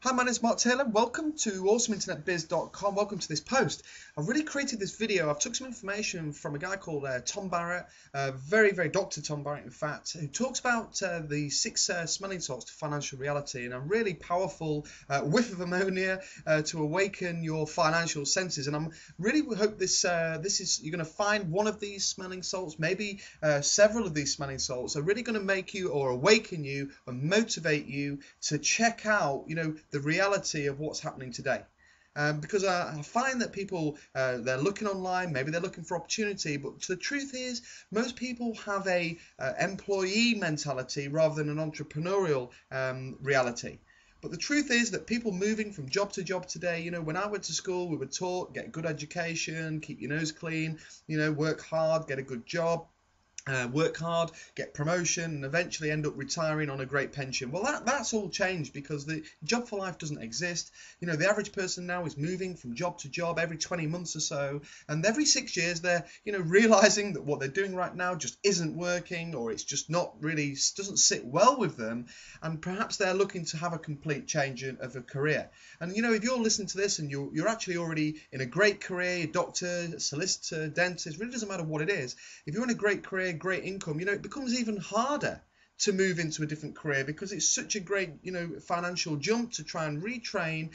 Hi, my name is Mark Taylor. Welcome to AwesomeInternetBiz.com. Welcome to this post. I've really created this video. I've took some information from a guy called Tom Barrett, very Dr. Tom Barrett, in fact, who talks about the 6 smelling salts to financial reality, and a really powerful whiff of ammonia to awaken your financial senses. And I'm really hope this is you're going to find one of these smelling salts, maybe several of these smelling salts are really going to make you or awaken you and motivate you to check out, the reality of what's happening today. Because I find that people, they're looking online, maybe they're looking for opportunity, but the truth is most people have a employee mentality rather than an entrepreneurial reality. But the truth is that people moving from job to job today, when I went to school, we were taught, get a good education, keep your nose clean, work hard, get a good job. Work hard, get promotion, and eventually end up retiring on a great pension. Well, that's all changed because the job for life doesn't exist. The average person now is moving from job to job every 20 months or so, and every 6 years they're, realizing that what they're doing right now just isn't working, or it's just not really, doesn't sit well with them, and perhaps they're looking to have a complete change of a career. And if you're listening to this and you're actually already in a great career, doctor, solicitor, dentist, really doesn't matter what it is. If you're in a great career, great income, it becomes even harder to move into a different career because it's such a great, financial jump to try and retrain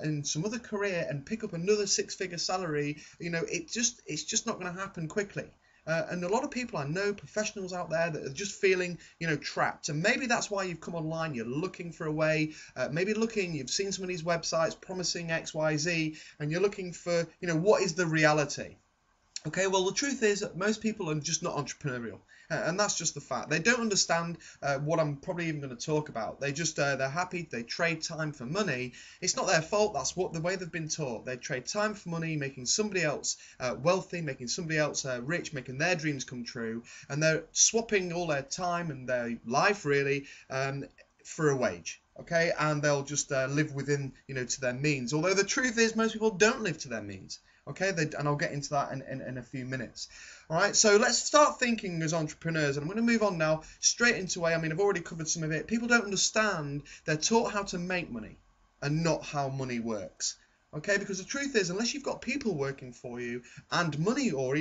in some other career and pick up another 6-figure salary. It's just not going to happen quickly. And a lot of people I know, professionals out there, that are just feeling, trapped. And maybe that's why you've come online. You're looking for a way, you've seen some of these websites promising X, Y, Z, and you're looking for, what is the reality? Okay, well, the truth is that most people are just not entrepreneurial, and that's just the fact. They don't understand what I'm probably even going to talk about. They just, they're happy, they trade time for money. It's not their fault, that's the way they've been taught. They trade time for money, making somebody else wealthy, making somebody else rich, making their dreams come true, and they're swapping all their time and their life, really, for a wage. Okay, and they'll just live within, to their means. Although the truth is most people don't live to their means. Okay, and I'll get into that in a few minutes. All right, so let's start thinking as entrepreneurs, and I'm going to move on now straight into I've already covered some of it. People don't understand. They're taught how to make money and not how money works. Okay, because the truth is, unless you've got people working for you and money, or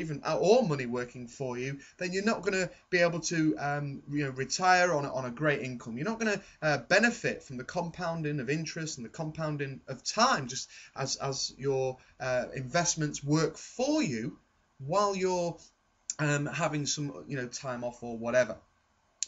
money working for you, then you're not going to be able to retire on a great income. You're not going to benefit from the compounding of interest and the compounding of time, just as your investments work for you while you're having some time off or whatever.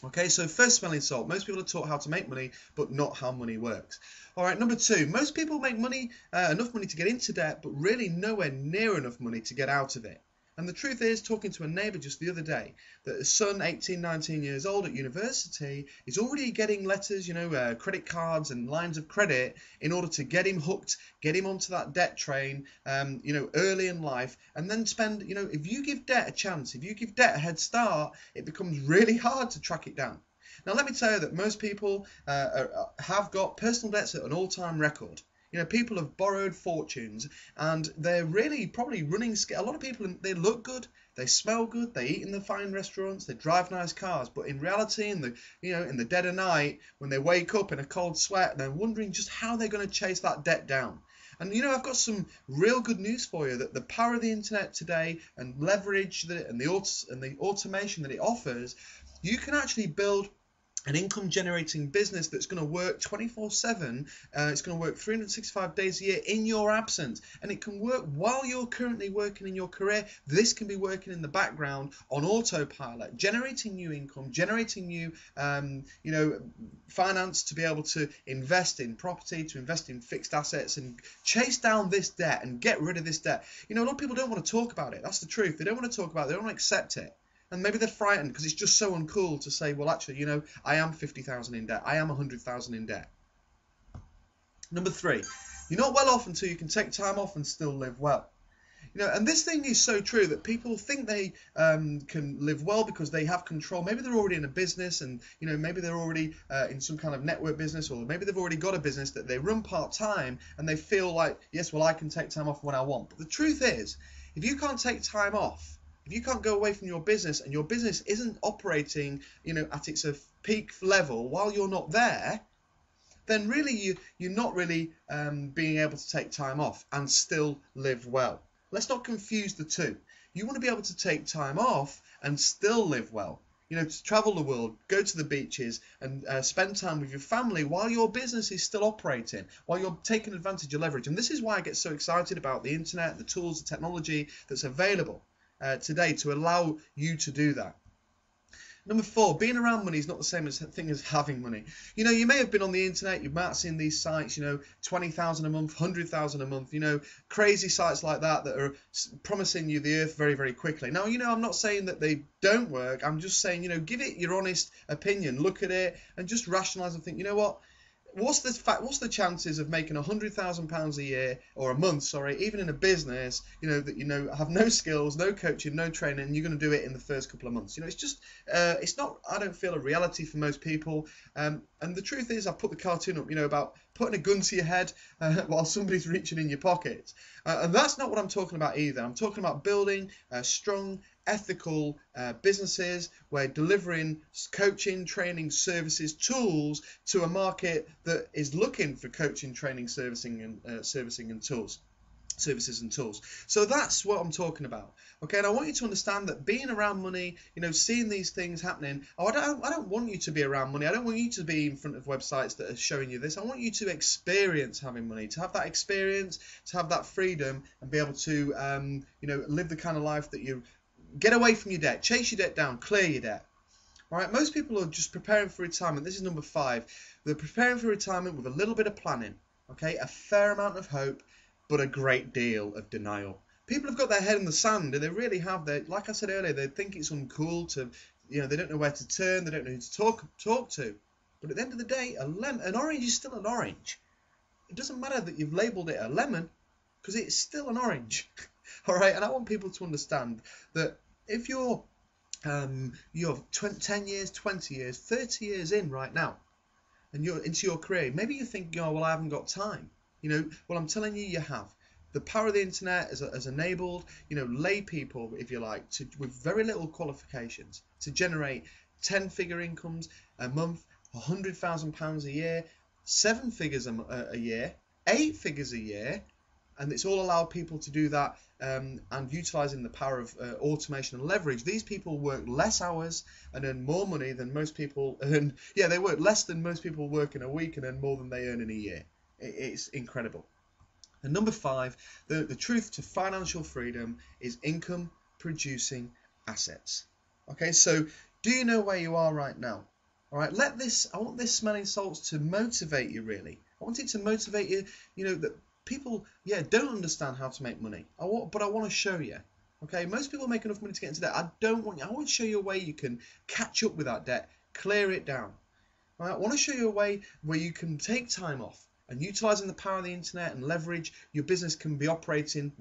Okay, so first smelling salt. Most people are taught how to make money, but not how money works. All right, number 2. Most people make money, enough money to get into debt, but really nowhere near enough money to get out of it. And the truth is, talking to a neighbour just the other day, that his son, 18, 19 years old at university, is already getting letters, credit cards and lines of credit in order to get him hooked, get him onto that debt train, early in life, and then spend, if you give debt a chance, if you give debt a head start, it becomes really hard to track it down. Now, let me tell you that most people have got personal debts at an all-time record. People have borrowed fortunes, and they're really probably running. A lot of people, they look good, they smell good, they eat in the fine restaurants, they drive nice cars, but in reality, in the dead of night, when they wake up in a cold sweat, they're wondering just how they're going to chase that debt down. And I've got some real good news for you, that the power of the internet today and leverage and the automation that it offers, you can actually build an income generating business that's going to work 24/7. It's going to work 365 days a year in your absence, and it can work while you're currently working in your career. This can be working in the background on autopilot, generating new income, generating new finance to be able to invest in property, to invest in fixed assets, and chase down this debt and get rid of this debt. A lot of people don't want to talk about it. That's the truth. They don't want to talk about it. They don't want to accept it. And maybe they're frightened because it's just so uncool to say, well, actually, I am 50,000 in debt. I am 100,000 in debt. Number 3, you're not well off until you can take time off and still live well. And this thing is so true that people think they can live well because they have control. Maybe they're already in a business, and maybe they're already in some kind of network business, or maybe they've already got a business that they run part-time, and they feel like, yes, well, I can take time off when I want. But the truth is, if you can't take time off, if you can't go away from your business, and your business isn't operating, at its peak level while you're not there, then really you're not really being able to take time off and still live well. Let's not confuse the two. You want to be able to take time off and still live well. To travel the world, go to the beaches and spend time with your family while your business is still operating, while you're taking advantage of leverage. And this is why I get so excited about the internet, the tools, the technology that's available today to allow you to do that. Number 4, being around money is not the same thing as having money. You may have been on the internet, you might have seen these sites, 20,000 a month, 100,000 a month, crazy sites like that are promising you the earth very, very quickly. Now, I'm not saying that they don't work. I'm just saying, give it your honest opinion, look at it and just rationalize and think, what? What's the chances of making £100,000 a year or a month, even in a business, that have no skills, no coaching, no training, and you're going to do it in the first couple of months? It's just, it's not, I don't feel, a reality for most people. And the truth is, I've put the cartoon up, about putting a gun to your head while somebody's reaching in your pocket. And that's not what I'm talking about either. I'm talking about building strong, ethical businesses where delivering coaching, training, services, tools to a market that is looking for coaching, training, servicing and tools. Services and tools. So that's what I'm talking about. Okay, and I want you to understand that being around money, seeing these things happening. I don't want you to be around money. I don't want you to be in front of websites that are showing you this. I want you to experience having money, to have that experience, to have that freedom, and be able to, live the kind of life that you get away from your debt, chase your debt down, clear your debt. All right, most people are just preparing for retirement. This is number 5. They're preparing for retirement with a little bit of planning. Okay, a fair amount of hope, but a great deal of denial. People have got their head in the sand, and they really have. Like I said earlier, they think it's uncool to, they don't know where to turn, they don't know who to talk to. But at the end of the day, an orange is still an orange. It doesn't matter that you've labelled it a lemon, because it's still an orange. All right, and I want people to understand that if you're 10 years, 20 years, 30 years in right now, and you're into your career, maybe you're thinking, well, I haven't got time. Well, I'm telling you, you have. The power of the internet has enabled, lay people, if you like, with very little qualifications, to generate 10-figure incomes a month, £100,000 a year, 7 figures a year, 8 figures a year, and it's all allowed people to do that, and utilising the power of automation and leverage. These people work less hours and earn more money than most people earn. Yeah, they work less than most people work in a week and earn more than they earn in a year. It's incredible. And number 5, the truth to financial freedom is income producing assets. Okay, so do you know where you are right now? All right, I want this smelling salts to motivate you, really. I want it to motivate you, that people, don't understand how to make money. But I want to show you. Okay, most people make enough money to get into debt. I want to show you a way you can catch up with that debt, clear it down. All right, I want to show you a way where you can take time off, and utilising the power of the internet and leverage, your business can be operating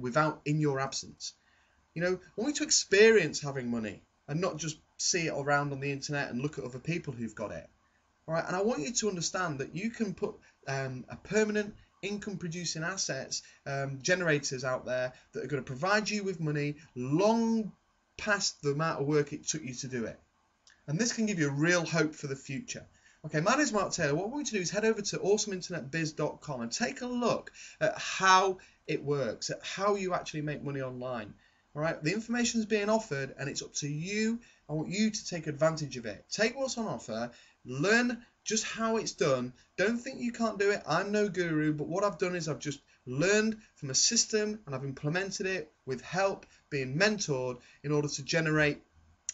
in your absence. I want you to experience having money and not just see it around on the internet and look at other people who've got it. All right, and I want you to understand that you can put a permanent income producing assets generators out there that are going to provide you with money long past the amount of work it took you to do it. And this can give you a real hope for the future. Okay, my name is Mark Taylor. What I want you to do is head over to awesomeinternetbiz.com and take a look at how it works, at how you actually make money online. All right, the information is being offered and it's up to you. I want you to take advantage of it. Take what's on offer, learn just how it's done. Don't think you can't do it. I'm no guru, but what I've done is I've just learned from a system and I've implemented it with help, being mentored in order to generate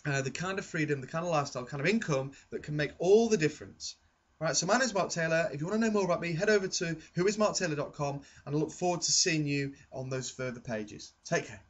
the kind of freedom, the kind of lifestyle, kind of income that can make all the difference. All right, so my name is Mark Taylor. If you want to know more about me, head over to whoismarktaylor.com and I look forward to seeing you on those further pages. Take care.